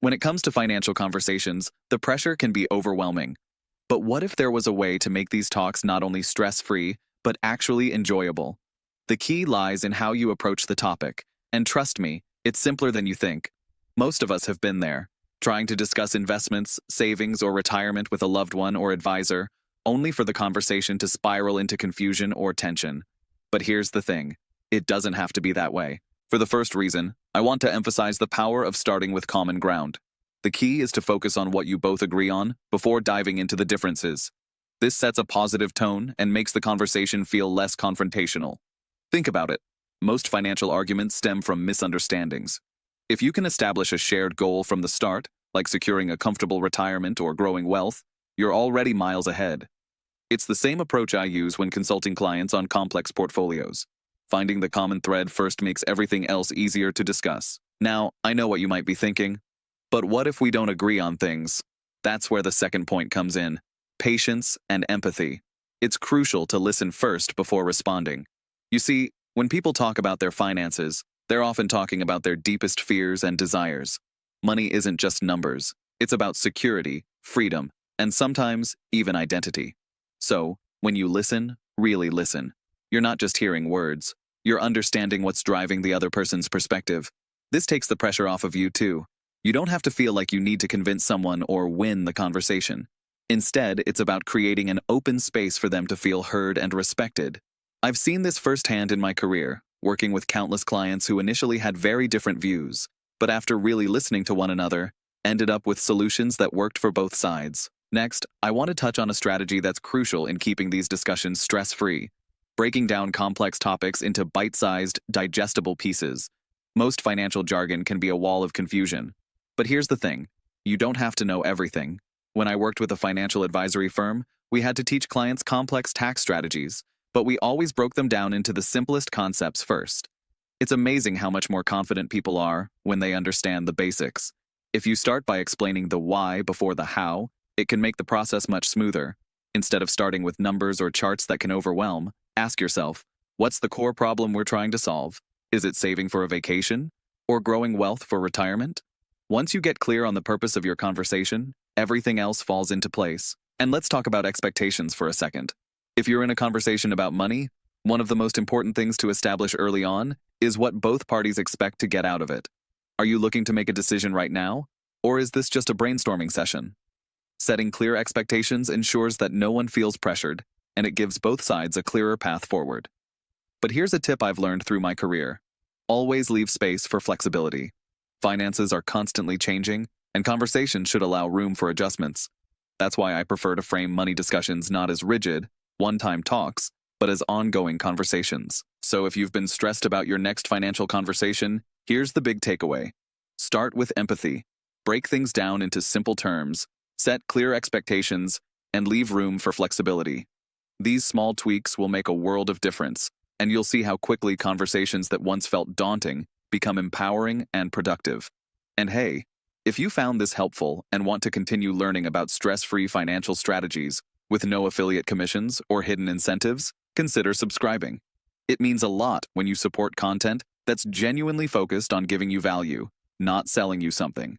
When it comes to financial conversations, the pressure can be overwhelming. But what if there was a way to make these talks not only stress-free, but actually enjoyable? The key lies in how you approach the topic, and trust me, it's simpler than you think. Most of us have been there, trying to discuss investments, savings, or retirement with a loved one or advisor, only for the conversation to spiral into confusion or tension. But here's the thing, it doesn't have to be that way. For the first reason, I want to emphasize the power of starting with common ground. The key is to focus on what you both agree on before diving into the differences. This sets a positive tone and makes the conversation feel less confrontational. Think about it. Most financial arguments stem from misunderstandings. If you can establish a shared goal from the start, like securing a comfortable retirement or growing wealth, you're already miles ahead. It's the same approach I use when consulting clients on complex portfolios. Finding the common thread first makes everything else easier to discuss. Now, I know what you might be thinking, but what if we don't agree on things? That's where the second point comes in: patience and empathy. It's crucial to listen first before responding. You see, when people talk about their finances, they're often talking about their deepest fears and desires. Money isn't just numbers. It's about security, freedom, and sometimes even identity. So, when you listen, really listen. You're not just hearing words. You're understanding what's driving the other person's perspective. This takes the pressure off of you too. You don't have to feel like you need to convince someone or win the conversation. Instead, it's about creating an open space for them to feel heard and respected. I've seen this firsthand in my career, working with countless clients who initially had very different views, but after really listening to one another, ended up with solutions that worked for both sides. Next, I want to touch on a strategy that's crucial in keeping these discussions stress-free: breaking down complex topics into bite-sized, digestible pieces. Most financial jargon can be a wall of confusion. But here's the thing, you don't have to know everything. When I worked with a financial advisory firm, we had to teach clients complex tax strategies, but we always broke them down into the simplest concepts first. It's amazing how much more confident people are when they understand the basics. If you start by explaining the why before the how, it can make the process much smoother. Instead of starting with numbers or charts that can overwhelm, ask yourself, what's the core problem we're trying to solve? Is it saving for a vacation? Or growing wealth for retirement? Once you get clear on the purpose of your conversation, everything else falls into place. And let's talk about expectations for a second. If you're in a conversation about money, one of the most important things to establish early on is what both parties expect to get out of it. Are you looking to make a decision right now? Or is this just a brainstorming session? Setting clear expectations ensures that no one feels pressured, and it gives both sides a clearer path forward. But here's a tip I've learned through my career. Always leave space for flexibility. Finances are constantly changing, and conversations should allow room for adjustments. That's why I prefer to frame money discussions not as rigid, one-time talks, but as ongoing conversations. So if you've been stressed about your next financial conversation, here's the big takeaway. Start with empathy. Break things down into simple terms, set clear expectations, and leave room for flexibility. These small tweaks will make a world of difference, and you'll see how quickly conversations that once felt daunting become empowering and productive. And hey, if you found this helpful and want to continue learning about stress-free financial strategies with no affiliate commissions or hidden incentives, consider subscribing. It means a lot when you support content that's genuinely focused on giving you value, not selling you something.